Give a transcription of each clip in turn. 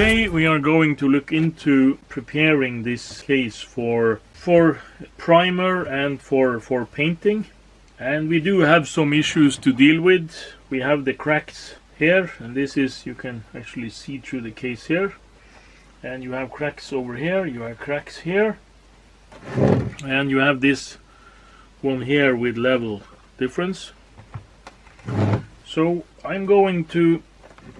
Today we are going to look into preparing this case for primer and for painting. And we do have some issues to deal with. We have the cracks here, and this is, you can actually see through the case here. And you have cracks over here, you have cracks here. And you have this one here with level difference. So I'm going to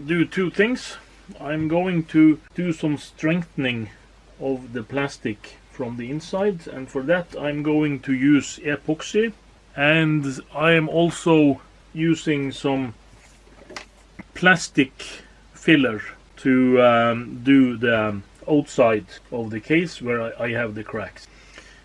do two things. I'm going to do some strengthening of the plastic from the inside, and for that I'm going to use epoxy, and I am also using some plastic filler to do the outside of the case where I have the cracks.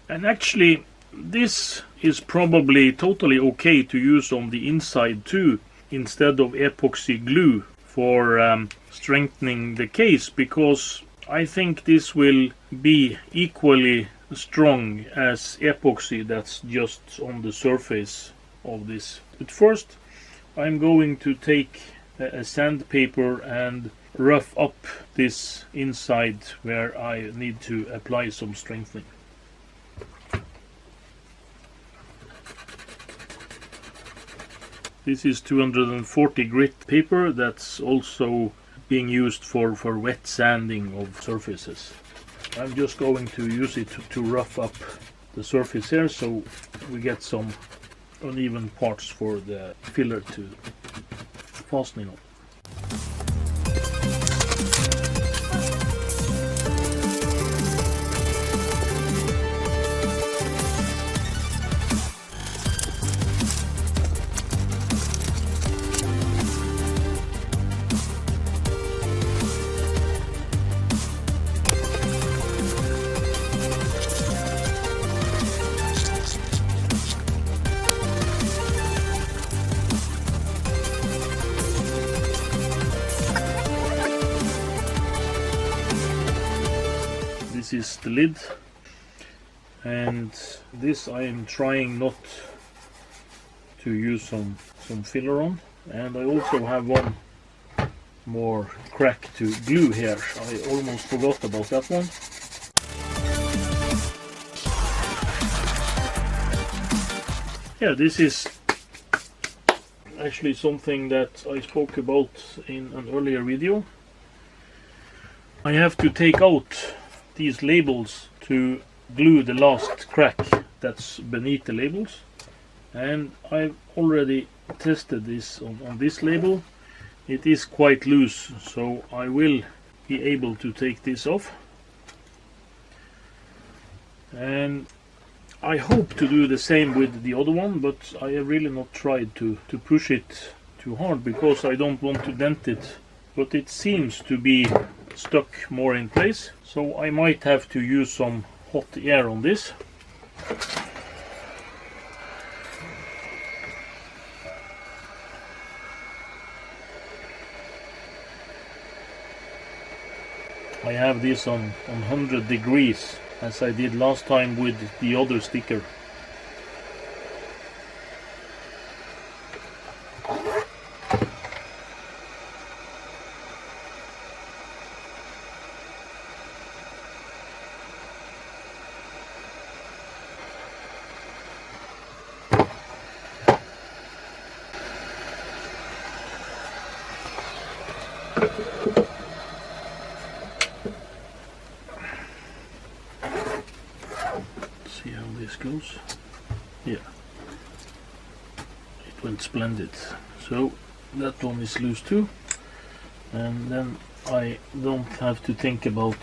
And actually this is probably totally okay to use on the inside too, instead of epoxy glue for strengthening the case, because I think this will be equally strong as epoxy that's just on the surface of this. But first I'm going to take a sandpaper and rough up this inside where I need to apply some strengthening. This is 240 grit paper that's also being used for wet sanding of surfaces. I'm just going to use it to rough up the surface here, so we get some uneven parts for the filler to fastening on. This is the lid, and this I am trying not to use some filler on, and I also have one more crack to glue here. I almost forgot about that one. Yeah, this is actually something that I spoke about in an earlier video. I have to take out these labels to glue the last crack that's beneath the labels, and I've already tested this on this label. It is quite loose, so I will be able to take this off, and I hope to do the same with the other one, but I have really not tried to push it too hard because I don't want to dent it, but it seems to be stuck more in place, so I might have to use some hot air on this. I have this on 100 degrees as I did last time with the other sticker. See how this goes. Yeah, it went splendid. So that one is loose too, and then I don't have to think about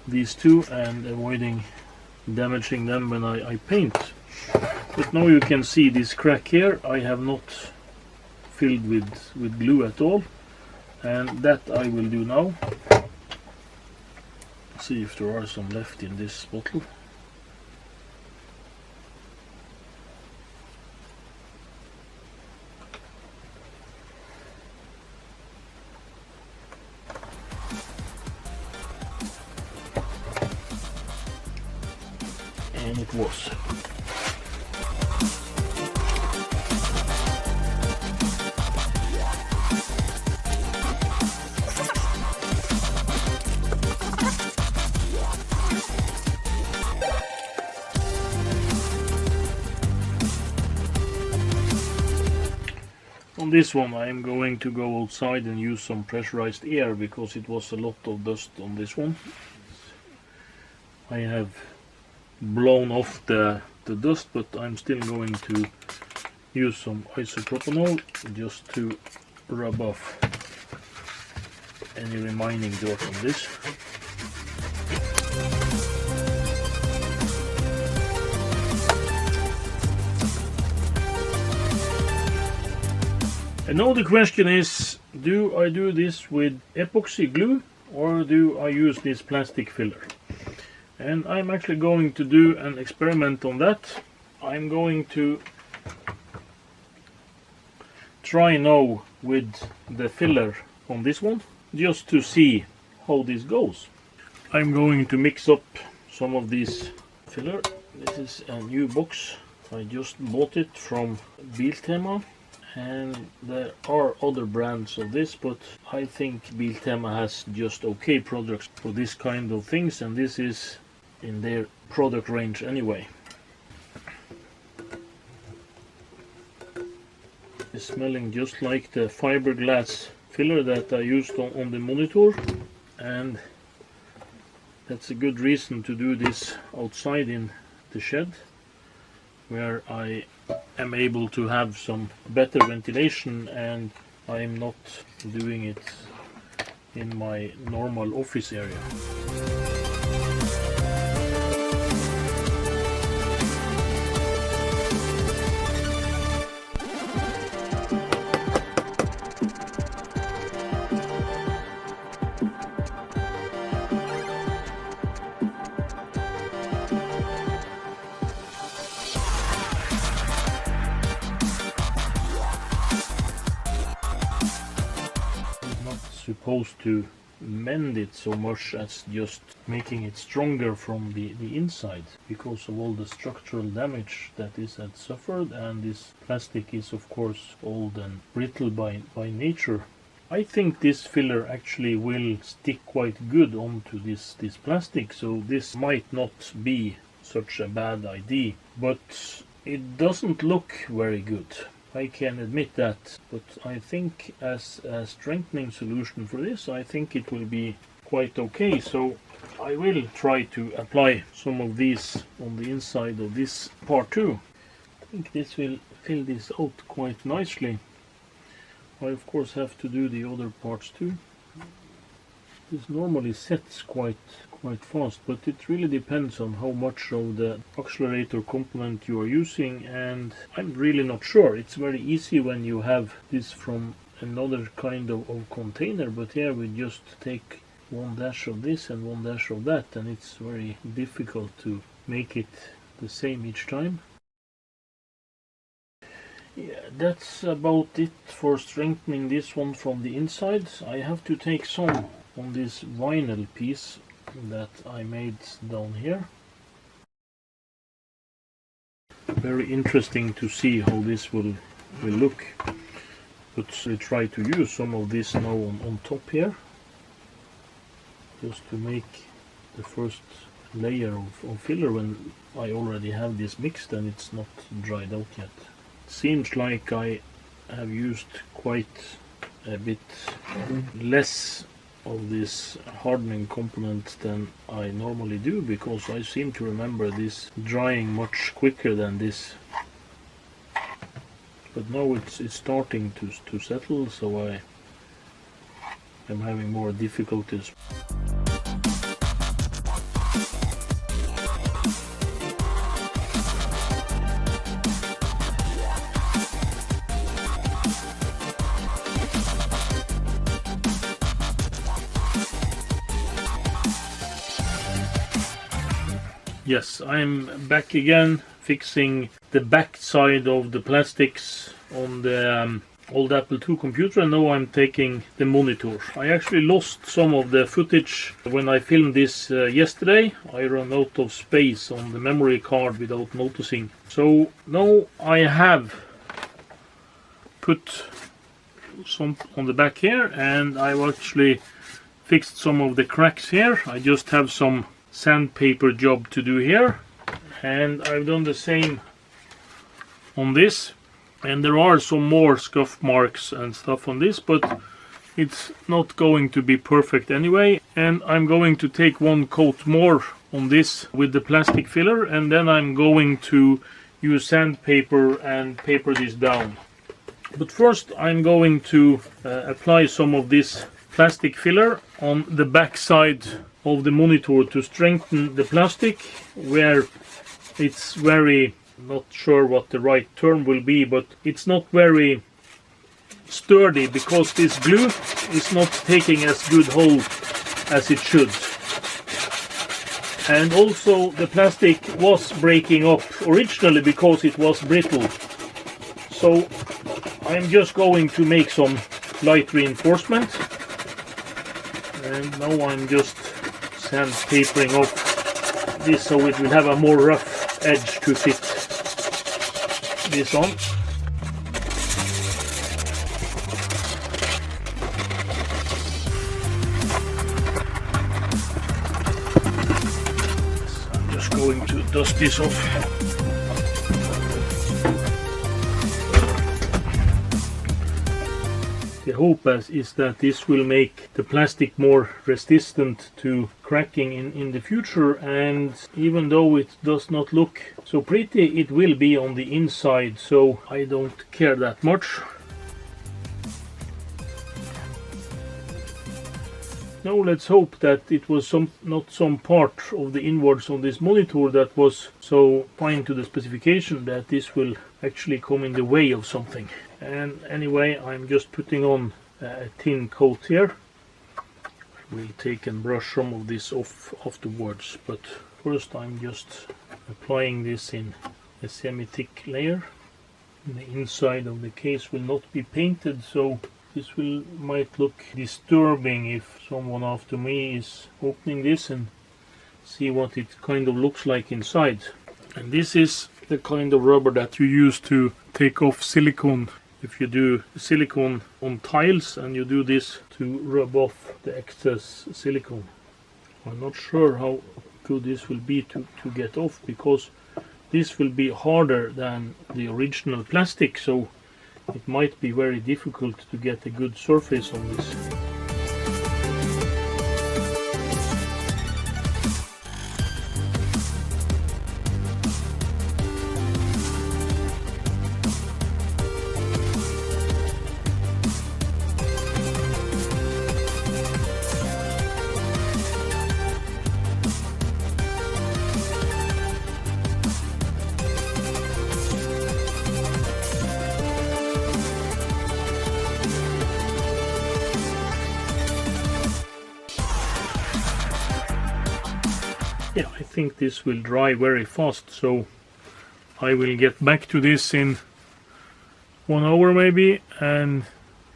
these two and avoiding damaging them when I paint. But now you can see this crack here I have not filled with glue at all, and that I will do now. See if there are some left in this bottle. And it was. on this one I am going to go outside and use some pressurized air because it was a lot of dust on this one. I have blown off the dust, but I'm still going to use some isopropanol just to rub off any remaining dirt on this. And now the question is, do I do this with epoxy glue or do I use this plastic filler? And I'm actually going to do an experiment on that. I'm going to try now with the filler on this one, just to see how this goes. I'm going to mix up some of this filler. This is a new box. I just bought it from Biltema. And there are other brands of this, but I think Biltema has just okay products for this kind of things, and this is in their product range anyway. It's smelling just like the fiberglass filler that I used on the monitor, and that's a good reason to do this outside in the shed, where I am able to have some better ventilation and I am not doing it in my normal office area. Supposed to mend it so much as just making it stronger from the inside, because of all the structural damage that this had suffered, and this plastic is of course old and brittle by nature. I think this filler actually will stick quite good onto this plastic, so this might not be such a bad idea, but it doesn't look very good. I can admit that, but I think as a strengthening solution for this, I think it will be quite okay. So I will try to apply some of these on the inside of this part too. I think this will fill this out quite nicely. I of course have to do the other parts too. This normally sets quite fast, but it really depends on how much of the accelerator component you are using, and I'm really not sure. It's very easy when you have this from another kind of container, but here we just take one dash of this and one dash of that, and it's very difficult to make it the same each time. Yeah, that's about it for strengthening this one from the inside. I have to take some on this vinyl piece that I made down here. Very interesting to see how this will look. But I try to use some of this now on top here, just to make the first layer of filler when I already have this mixed and it's not dried out yet. Seems like I have used quite a bit less of this hardening component than I normally do, because I seem to remember this drying much quicker than this. But now it's starting to settle, so I am having more difficulties. Yes, I'm back again fixing the back side of the plastics on the old Apple II computer, and now I'm taking the monitor. I actually lost some of the footage when I filmed this yesterday. I ran out of space on the memory card without noticing. So now I have put some on the back here, and I've actually fixed some of the cracks here. I just have some sandpaper job to do here, and I've done the same on this. And there are some more scuff marks and stuff on this, but it's not going to be perfect anyway. And I'm going to take one coat more on this with the plastic filler, and then I'm going to use sandpaper and paper this down. But first I'm going to apply some of this plastic filler on the back side of the monitor to strengthen the plastic where it's very, not sure what the right term will be, but it's not very sturdy because this glue is not taking as good hold as it should. And also the plastic was breaking up originally because it was brittle. So I'm just going to make some light reinforcement. And now I'm just sandpapering off this so it will have a more rough edge to fit this on. I'm just going to dust this off. The hope is that this will make the plastic more resistant to cracking in the future, and even though it does not look so pretty, it will be on the inside, so I don't care that much. Now let's hope that it was not some part of the inwards on this monitor that was so fine to the specification that this will actually come in the way of something. And anyway, I'm just putting on a thin coat here. We'll take and brush some of this off afterwards, but first I'm just applying this in a semi-thick layer. The inside of the case will not be painted, so this might look disturbing if someone after me is opening this and see what it kind of looks like inside. And this is the kind of rubber that you use to take off silicone. If you do silicone on tiles, and you do this to rub off the excess silicone. I'm not sure how good this will be to get off, because this will be harder than the original plastic, so it might be very difficult to get a good surface on this. Yeah, I think this will dry very fast, so I will get back to this in 1 hour maybe and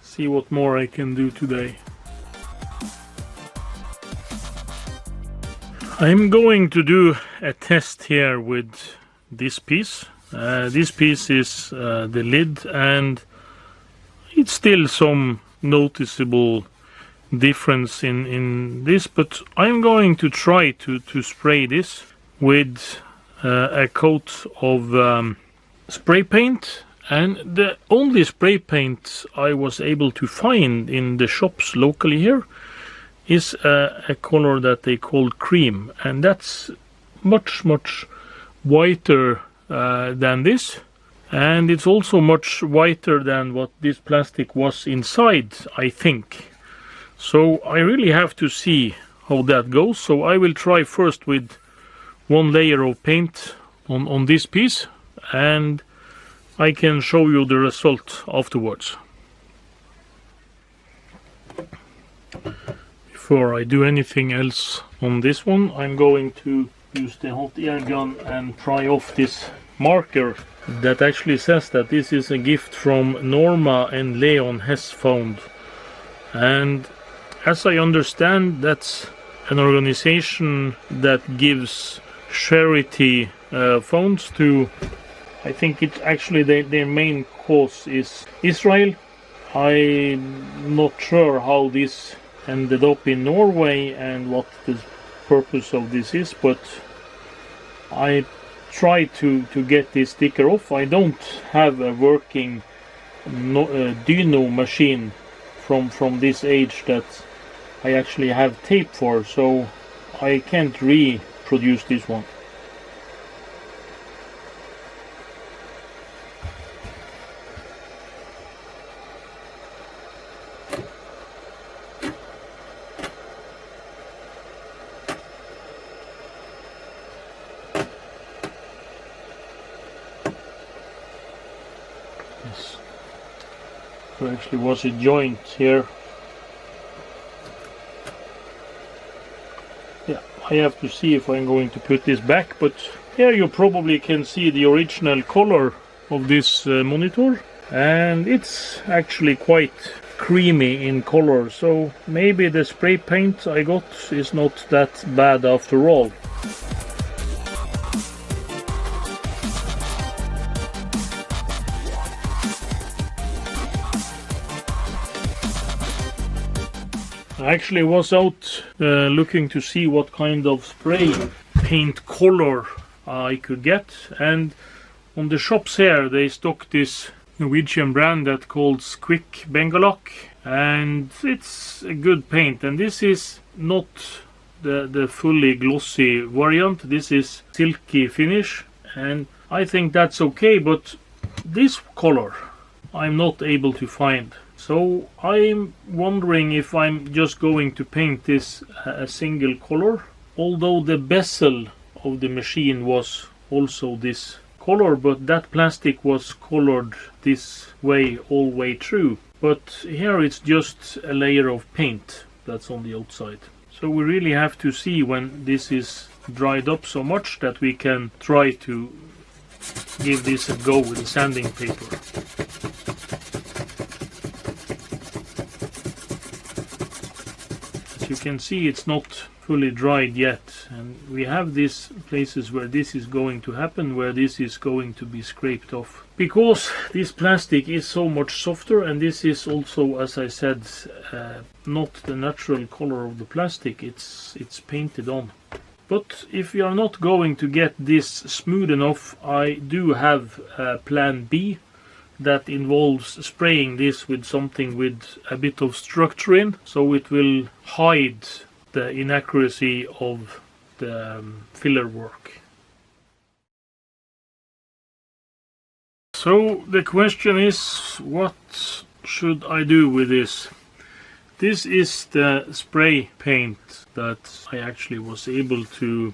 see what more I can do today. I'm going to do a test here with this piece. This piece is the lid, and it's still some noticeable difference in this, but I'm going to try to spray this with a coat of spray paint, and the only spray paint I was able to find in the shops locally here is a color that they call cream, and that's much whiter than this, and it's also much whiter than what this plastic was inside, I think. So I really have to see how that goes. So I will try first with one layer of paint on this piece, and I can show you the result afterwards. Before I do anything else on this one, I'm going to use the hot air gun and pry off this marker that actually says that this is a gift from Norma and Leon Hess found. And as I understand, that's an organization that gives charity funds to, I think it's actually their main cause is Israel. I'm not sure how this ended up in Norway and what the purpose of this is, but I try to get this sticker off. I don't have a working dyno machine from this age that I actually have tape for, so I can't reproduce this one. Yes. There actually was a joint here. Yeah, I have to see if I'm going to put this back, but here you probably can see the original color of this monitor, and it's actually quite creamy in color, so maybe the spray paint I got is not that bad after all. I actually was out looking to see what kind of spray paint color I could get, and on the shops here they stock this Norwegian brand that called Quick Bengalak, and it's a good paint, and this is not the fully glossy variant. This is silky finish, and I think that's okay, but this color I'm not able to find. So I'm wondering if I'm just going to paint this a single color, although the bezel of the machine was also this color, but that plastic was colored this way all the way through. But here it's just a layer of paint that's on the outside. So we really have to see when this is dried up so much that we can try to give this a go with the sanding paper. You can see it's not fully dried yet, and we have these places where this is going to happen, where this is going to be scraped off, because this plastic is so much softer, and this is also, as I said, not the natural color of the plastic. It's painted on. But if you are not going to get this smooth enough, I do have a plan B that involves spraying this with something with a bit of structure in, so it will hide the inaccuracy of the filler work. So the question is, what should I do with this? This is the spray paint that I actually was able to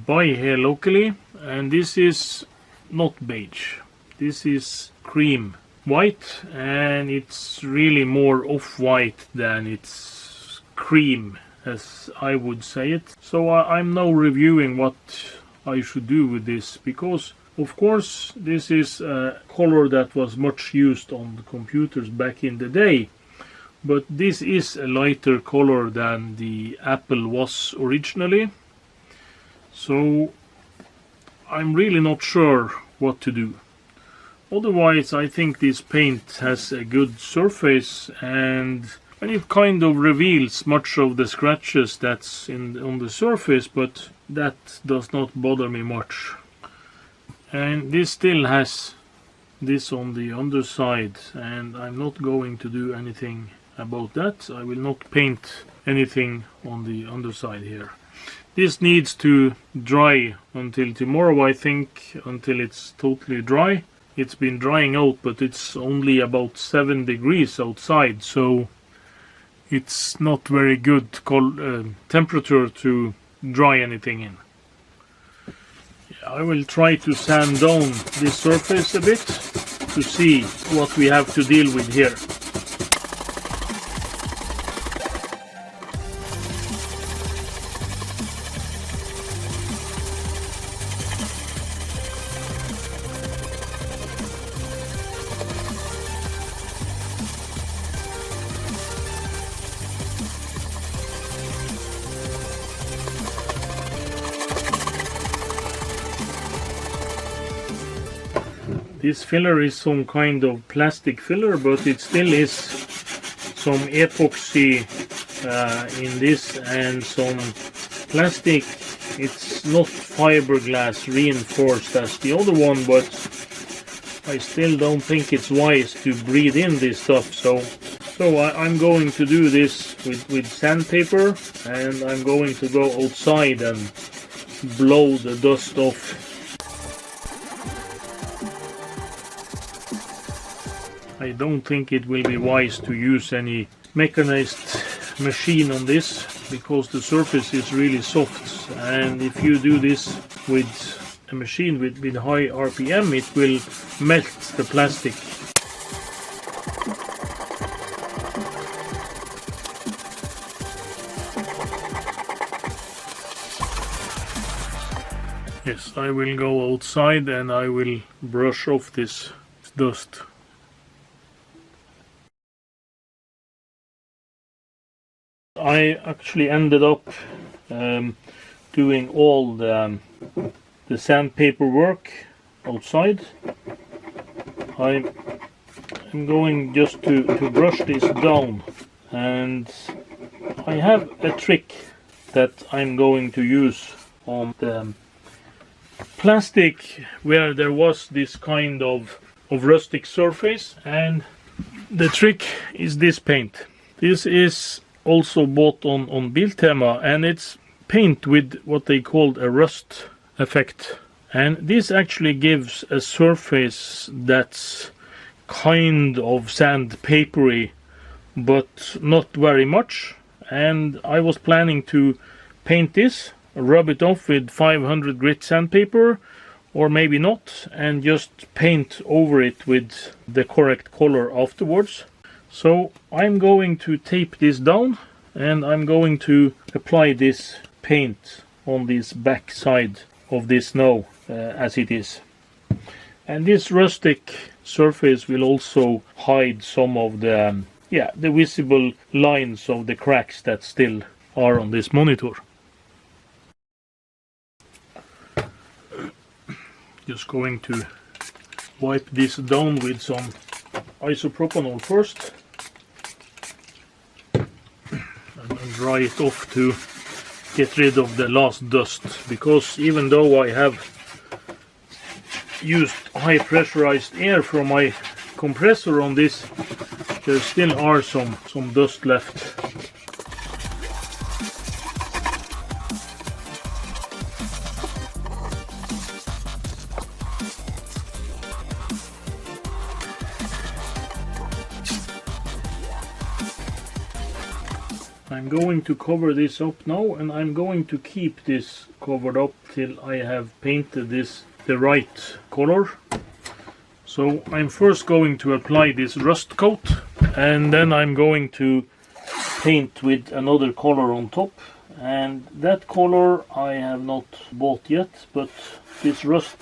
buy here locally, and this is not beige. This is cream white, and it's really more off-white than it's cream, as I would say it. So I'm now reviewing what I should do with this, because of course this is a color that was much used on the computers back in the day, but this is a lighter color than the Apple was originally. So I'm really not sure what to do. Otherwise, I think this paint has a good surface, and it kind of reveals much of the scratches that's on the surface, but that does not bother me much. And this still has this on the underside, and I'm not going to do anything about that. I will not paint anything on the underside here. This needs to dry until tomorrow, I think, until it's totally dry. It's been drying out, but it's only about 7 degrees outside, so it's not very good temperature to dry anything in. I will try to sand down this surface a bit to see what we have to deal with here. This filler is some kind of plastic filler, but it still is some epoxy in this, and some plastic. It's not fiberglass reinforced as the other one, but I still don't think it's wise to breathe in this stuff. So I'm going to do this with sandpaper, and I'm going to go outside and blow the dust off. I don't think it will be wise to use any mechanized machine on this, because the surface is really soft, and if you do this with a machine with high RPM, it will melt the plastic. Yes, I will go outside and I will brush off this dust. I actually ended up doing all the sandpaper work outside. I'm going just to brush this down, and I have a trick that I'm going to use on the plastic where there was this kind of rustic surface, and the trick is this paint. This is also bought on Biltema, and it's paint with what they call a rust effect, and this actually gives a surface that's kind of sandpapery but not very much. And I was planning to paint this, rub it off with 500 grit sandpaper, or maybe not, and just paint over it with the correct color afterwards. So I'm going to tape this down, and I'm going to apply this paint on this back side of this snow as it is. And this rustic surface will also hide some of the visible lines of the cracks that still are on this monitor. Just going to wipe this down with some isopropanol first. And dry it off to get rid of the last dust, because even though I have used high pressurized air from my compressor on this, there still are some dust left. I'm going to cover this up now, and I'm going to keep this covered up till I have painted this the right color. So I'm first going to apply this rust coat, and then I'm going to paint with another color on top, and that color I have not bought yet, but this rust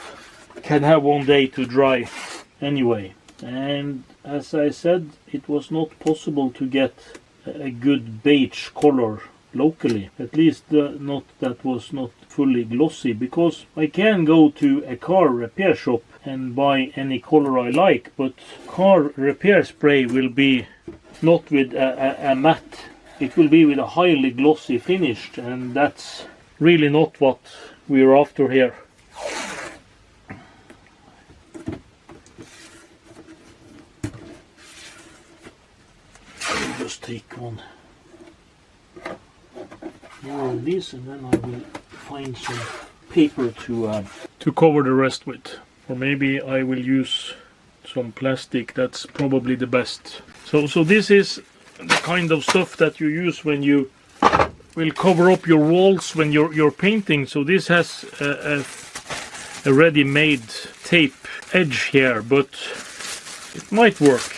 can have one day to dry anyway. And as I said, it was not possible to get a good beige color locally, at least that was not fully glossy, because I can go to a car repair shop and buy any color I like, but car repair spray will be not with a matte, it will be with a highly glossy finish, and that's really not what we're after here. I'll just take one more of these, and then I will find some paper to cover the rest with, or maybe I will use some plastic. That's probably the best. So this is the kind of stuff that you use when you will cover up your walls when you're painting. So this has a ready-made tape edge here, but it might work.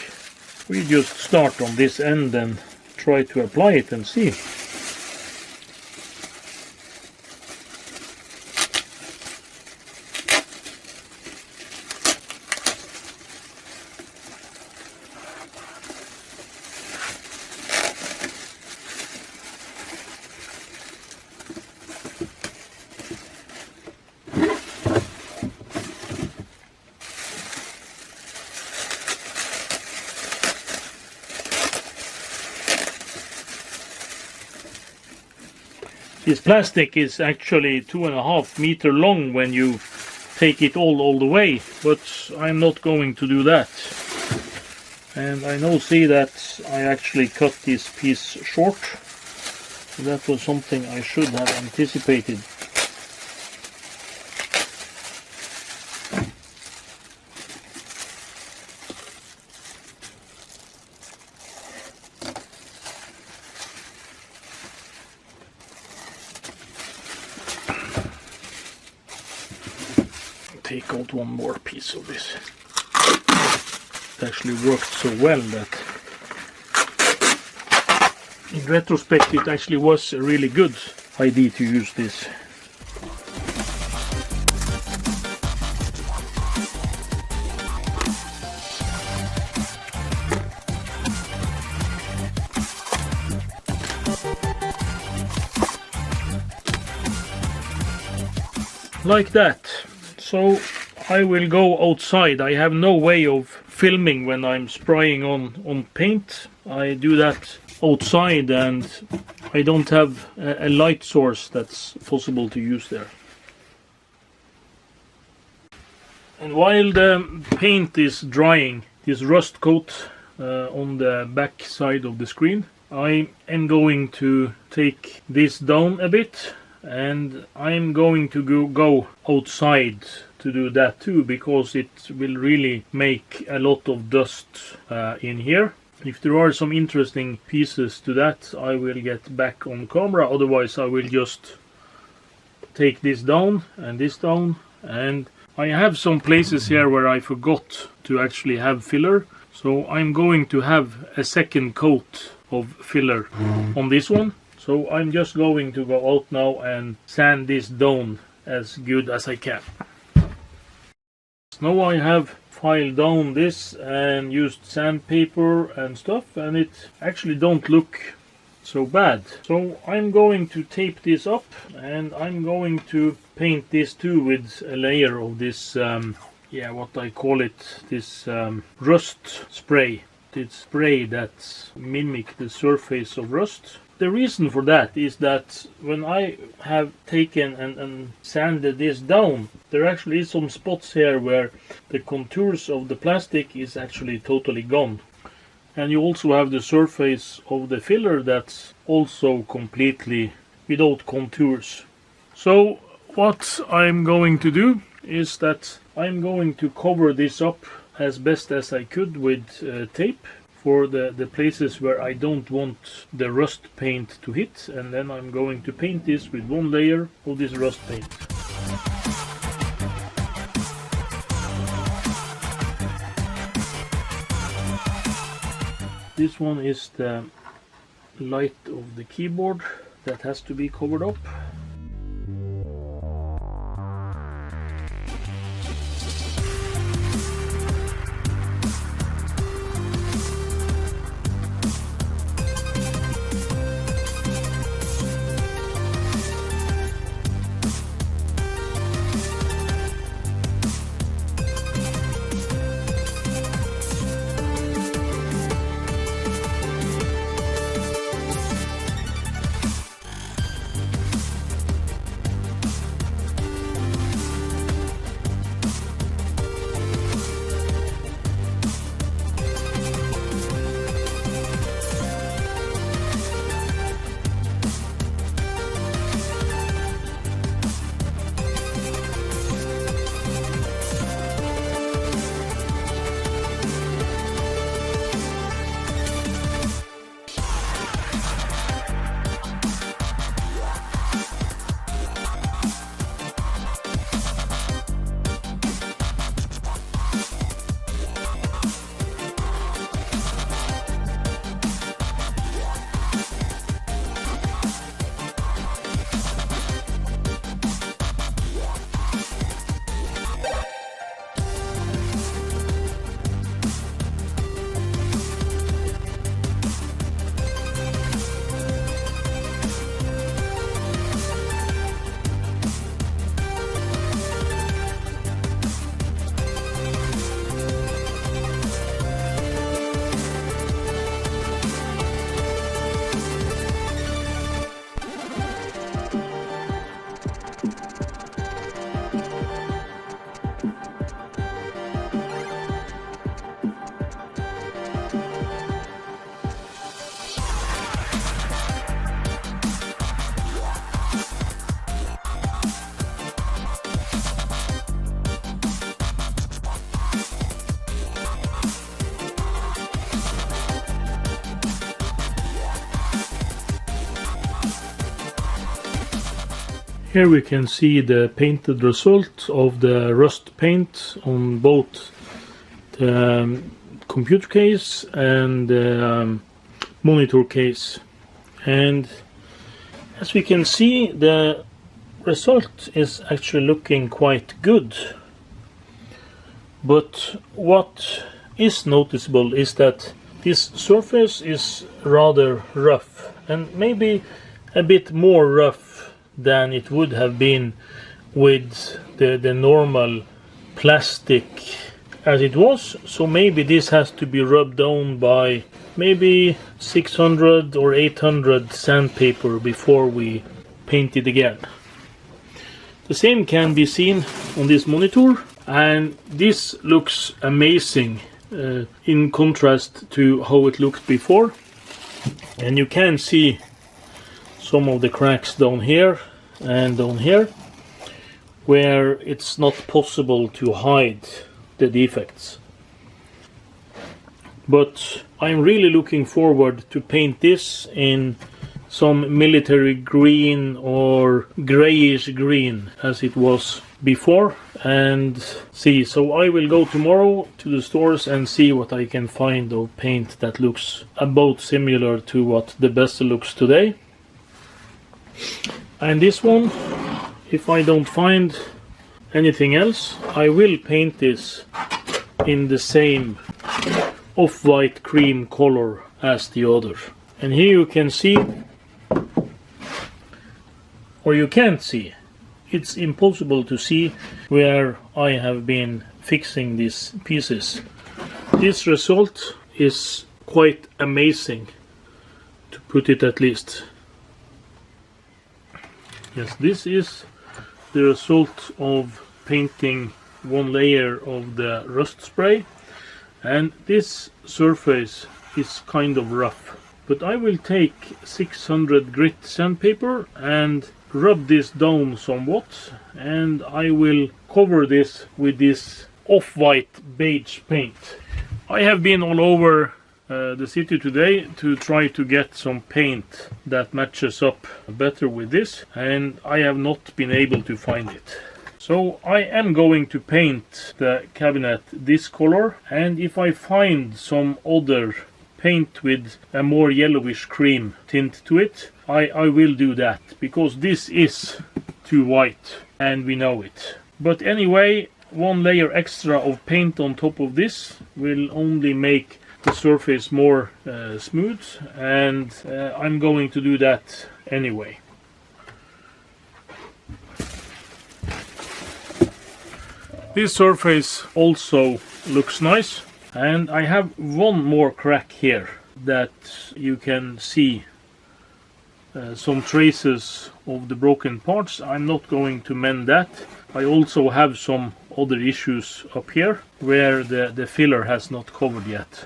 We just start on this end and try to apply it and see. This plastic is actually 2.5 meters long when you take it all the way, but I'm not going to do that. And I now see that I actually cut this piece short. So that was something I should have anticipated. Take out one more piece of this. It actually worked so well that in retrospect it actually was a really good idea to use this. Like that. So I will go outside. I have no way of filming when I'm spraying on paint. I do that outside and I don't have a light source that's possible to use there. And while the paint is drying, this rust coat on the back side of the screen, I am going to take this down a bit. And I'm going to go outside to do that too, because it will really make a lot of dust in here. If there are some interesting pieces to that, I will get back on camera. Otherwise I will just take this down and this down. And I have some places here where I forgot to actually have filler, so I'm going to have a second coat of filler on this one. So I'm just going to go out now and sand this down as good as I can. Now I have filed down this and used sandpaper and stuff, and it actually don't look so bad. So I'm going to tape this up and I'm going to paint this too with a layer of this, what I call it, this rust spray. It's spray that mimic the surface of rust. The reason for that is that when I have taken and sanded this down, there actually is some spots here where the contours of the plastic is actually totally gone. And you also have the surface of the filler that's also completely without contours. So what I'm going to do is that I'm going to cover this up as best as I could with tape for the places where I don't want the rust paint to hit, and then I'm going to paint this with one layer of this rust paint. This one is the light of the keyboard that has to be covered up. Here we can see the painted result of the rust paint on both the computer case and the monitor case. And as we can see, the result is actually looking quite good. But what is noticeable is that this surface is rather rough, and maybe a bit more rough than it would have been with the normal plastic as it was. So maybe this has to be rubbed down by maybe 600 or 800 sandpaper before we paint it again. The same can be seen on this monitor, and this looks amazing in contrast to how it looked before. And you can see some of the cracks down here and down here where it's not possible to hide the defects. But I'm really looking forward to paint this in some military green or grayish green as it was before, and see. So I will go tomorrow to the stores and see what I can find of paint that looks about similar to what the vessel looks today. And this one, if I don't find anything else, I will paint this in the same off-white cream color as the other. And here you can see, or you can't see, it's impossible to see where I have been fixing these pieces. This result is quite amazing, to put it at least. Yes, this is the result of painting one layer of the rust spray, and this surface is kind of rough. But I will take 600 grit sandpaper and rub this down somewhat, and I will cover this with this off-white beige paint. I have been all over the city today to try to get some paint that matches up better with this, and I have not been able to find it. So I am going to paint the cabinet this color, and if I find some other paint with a more yellowish cream tint to it, I will do that, because this is too white and we know it. But anyway, one layer extra of paint on top of this will only make the surface more smooth, and I'm going to do that anyway. This surface also looks nice, and I have one more crack here that you can see some traces of the broken parts. I'm not going to mend that. I also have some other issues up here where the filler has not covered yet.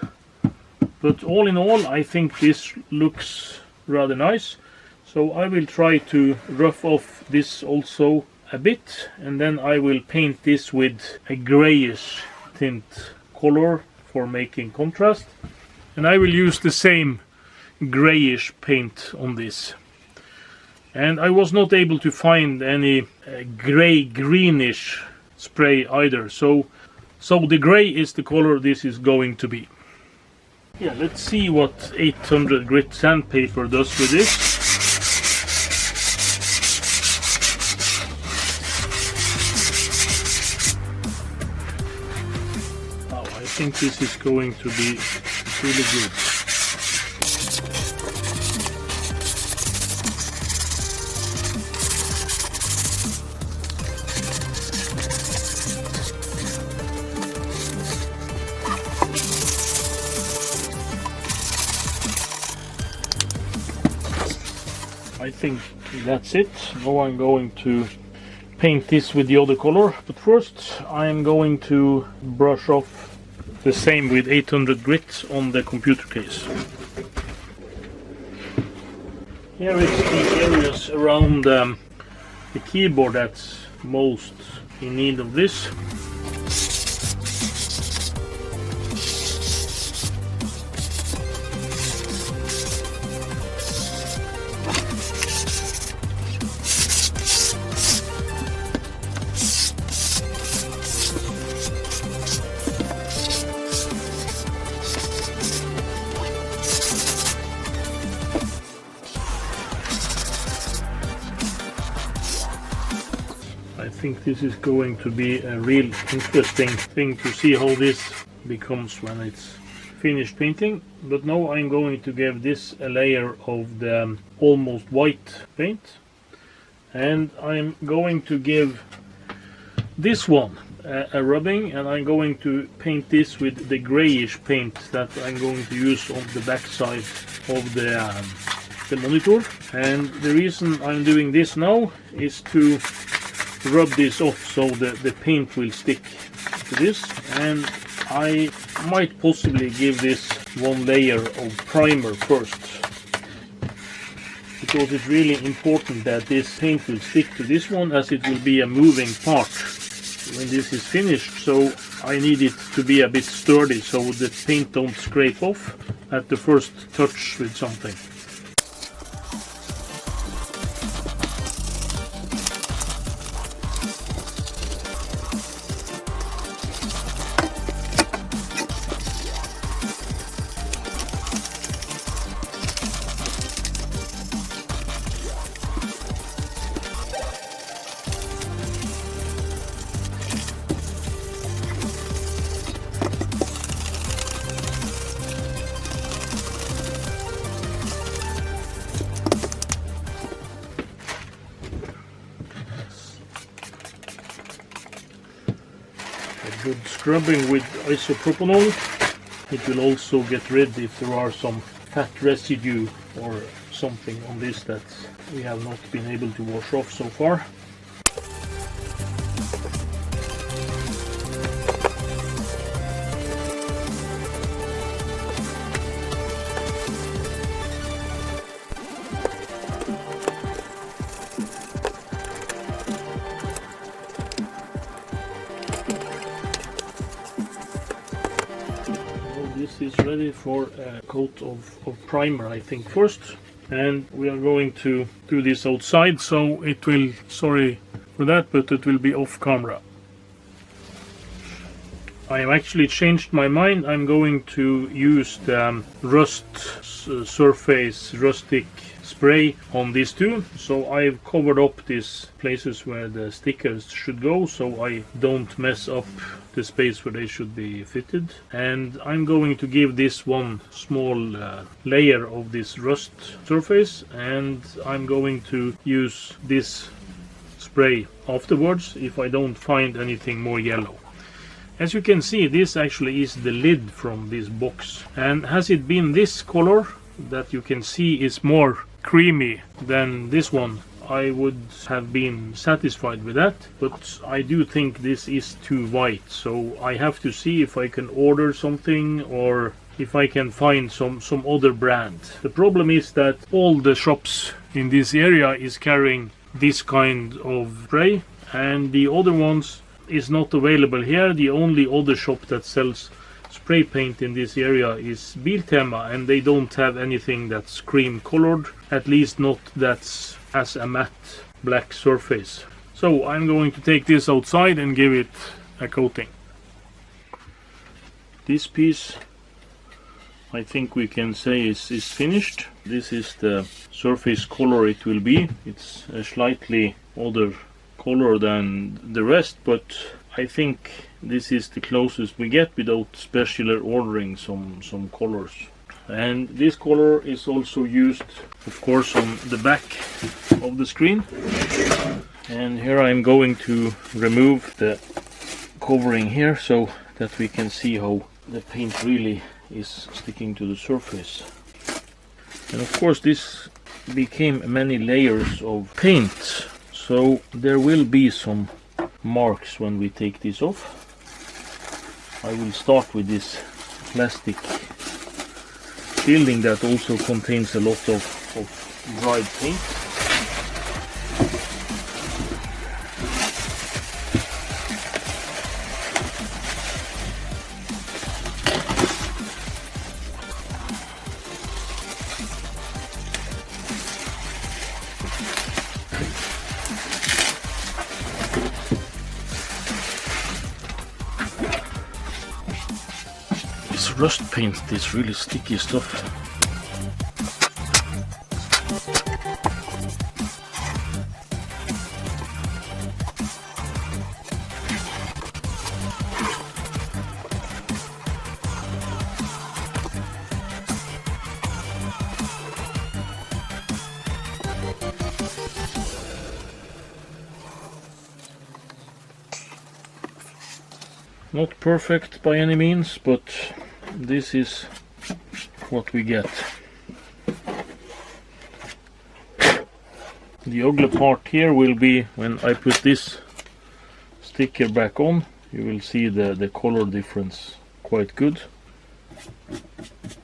But all in all, I think this looks rather nice. So I will try to rough off this also a bit, and then I will paint this with a grayish tint color for making contrast. And I will use the same grayish paint on this. And I was not able to find any gray greenish spray either. So the gray is the color this is going to be. Yeah, let's see what 800 grit sandpaper does with this. I think this is going to be really good. I think that's it. Now I'm going to paint this with the other color, but first I'm going to brush off the same with 800 grit on the computer case. Here is the areas around the keyboard that's most in need of this. I think this is going to be a real interesting thing to see how this becomes when it's finished painting. But now I'm going to give this a layer of the almost white paint, and I'm going to give this one a rubbing, and I'm going to paint this with the grayish paint that I'm going to use on the back side of the monitor. And the reason I'm doing this now is to rub this off so the paint will stick to this, and I might possibly give this one layer of primer first, because it's really important that this paint will stick to this one, as it will be a moving part when this is finished. So I need it to be a bit sturdy so the paint don't scrape off at the first touch with something. Good scrubbing with isopropanol. It will also get rid if there are some fat residue or something on this that we have not been able to wash off so far. This is ready for a coat of primer, I think, first. And we are going to do this outside, so it will, sorry for that, but it will be off camera. I have actually changed my mind. I'm going to use the rust surface rustic spray on these two. So I've covered up these places where the stickers should go, so I don't mess up the space where they should be fitted. And I'm going to give this one small layer of this rust surface, and I'm going to use this spray afterwards if I don't find anything more yellow. As you can see, this actually is the lid from this box, and has it been this color that you can see is more creamy than this one, I would have been satisfied with that, but I do think this is too white, so I have to see if I can order something or if I can find some other brand. The problem is that all the shops in this area is carrying this kind of spray, and the other ones is not available here. The only other shop that sells spray paint in this area is Biltema, and they don't have anything that's cream colored, at least not that's as a matte black surface. So I'm going to take this outside and give it a coating. This piece, I think we can say is finished. This is the surface color it will be. It's a slightly other color than the rest, but I think this is the closest we get without specially ordering some colors. And this color is also used, of course, on the back of the screen. And here I'm going to remove the covering here so that we can see how the paint really is sticking to the surface. And of course this became many layers of paint, so there will be some marks when we take this off. I will start with this plastic shielding that also contains a lot of dried paint. This rust paint is really sticky stuff. Not perfect by any means, but this is what we get. The ugly part here will be when I put this sticker back on. You will see the color difference quite good.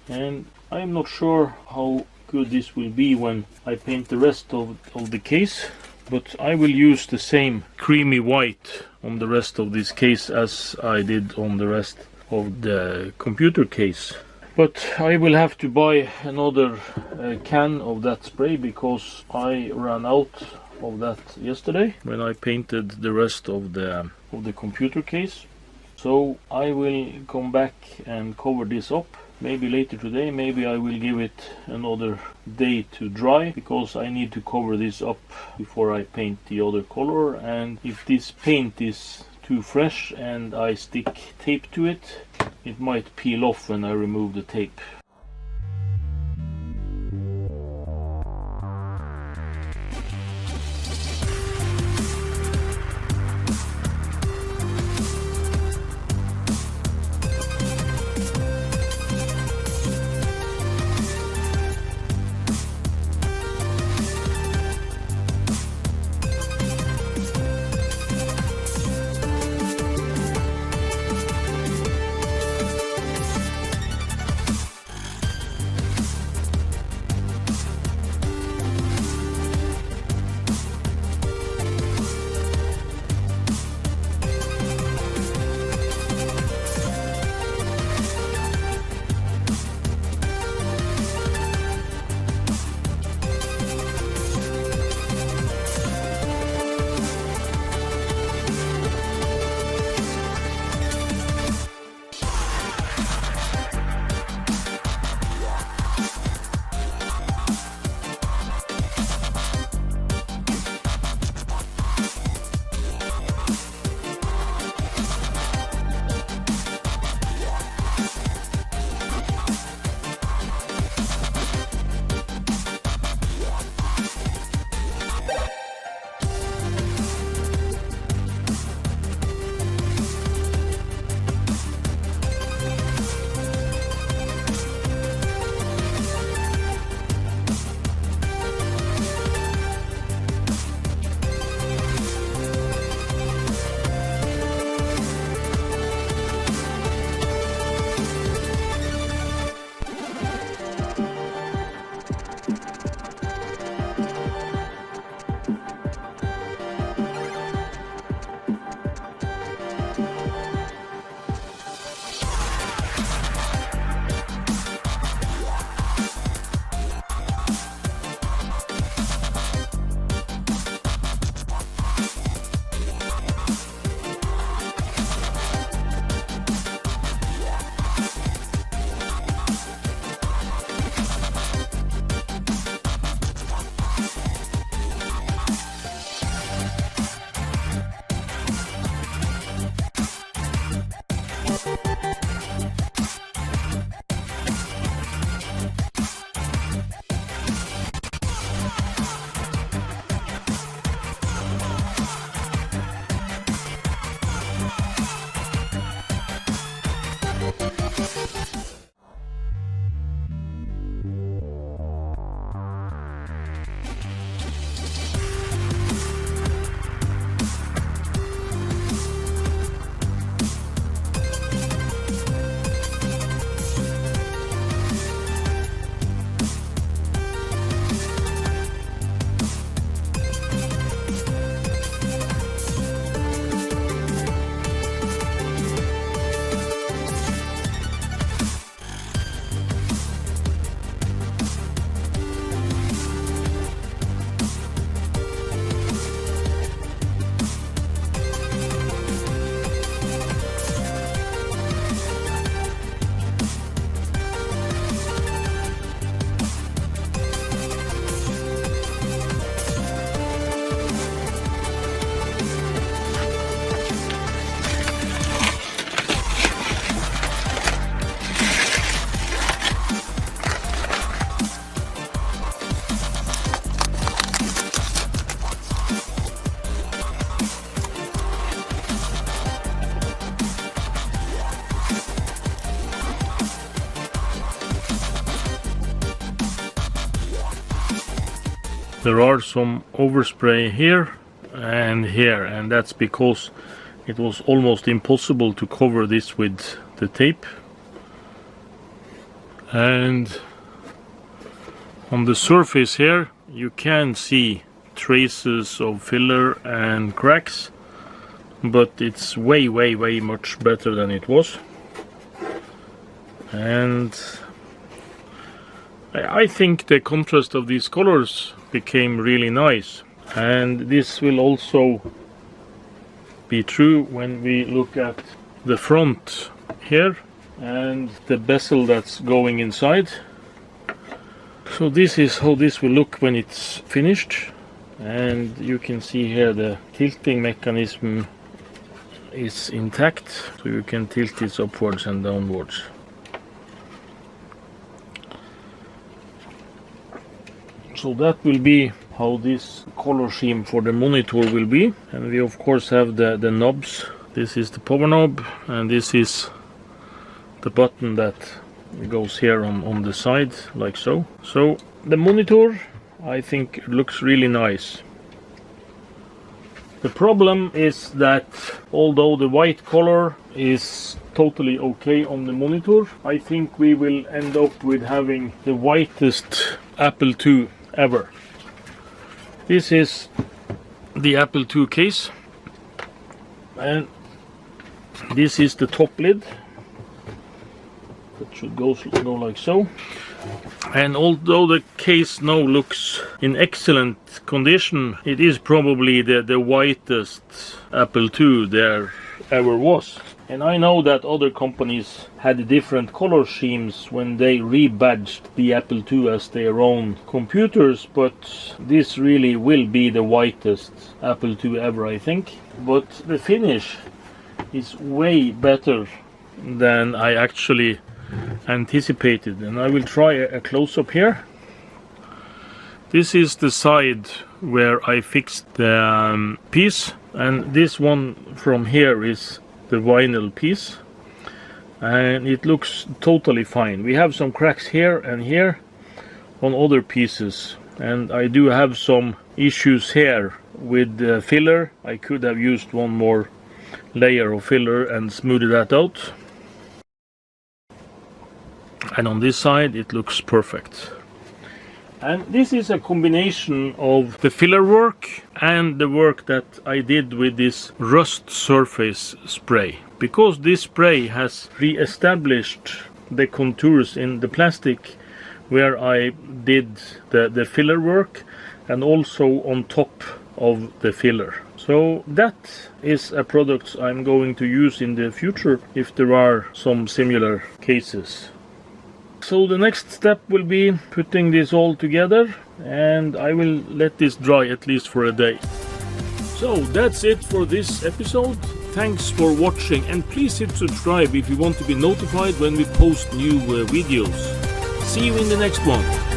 And I'm not sure how good this will be when I paint the rest of the case, but I will use the same creamy white on the rest of this case as I did on the rest of the computer case. But I will have to buy another can of that spray because I ran out of that yesterday when I painted the rest of the computer case. So I will come back and cover this up. Maybe later today, maybe I will give it another day to dry, because I need to cover this up before I paint the other color. And if this paint is too fresh and I stick tape to it, it might peel off when I remove the tape. there are some overspray here and here, and that's because it was almost impossible to cover this with the tape. And on the surface here you can see traces of filler and cracks, but it's way much better than it was. And I think the contrast of these colors became really nice, and this will also be true when we look at the front here and the bezel that's going inside. So this is how this will look when it's finished, and you can see here the tilting mechanism is intact, so you can tilt this upwards and downwards. So that will be how this color scheme for the monitor will be. And we of course have the knobs. This is the power knob, and this is the button that goes here on the side, like so. So the monitor, I think, looks really nice. The problem is that although the white color is totally okay on the monitor, I think we will end up with having the whitest Apple II ever. This is the Apple II case, and this is the top lid. That should go like so. And although the case now looks in excellent condition, it is probably the whitest Apple II there ever was. And I know that other companies had different color schemes when they rebadged the Apple II as their own computers, but this really will be the whitest Apple II ever, I think. But the finish is way better than I actually anticipated, and I will try a close-up here. This is the side where I fixed the piece, and this one from here is the vinyl piece, and it looks totally fine. We have some cracks here and here on other pieces, and I do have some issues here with the filler. I could have used one more layer of filler and smoothed that out. And on this side it looks perfect. And this is a combination of the filler work and the work that I did with this rust surface spray. Because this spray has re-established the contours in the plastic where I did the filler work, and also on top of the filler. So that is a product I'm going to use in the future if there are some similar cases. So the next step will be putting this all together, and I will let this dry at least for a day. So that's it for this episode. Thanks for watching, and please hit subscribe if you want to be notified when we post new videos. See you in the next one.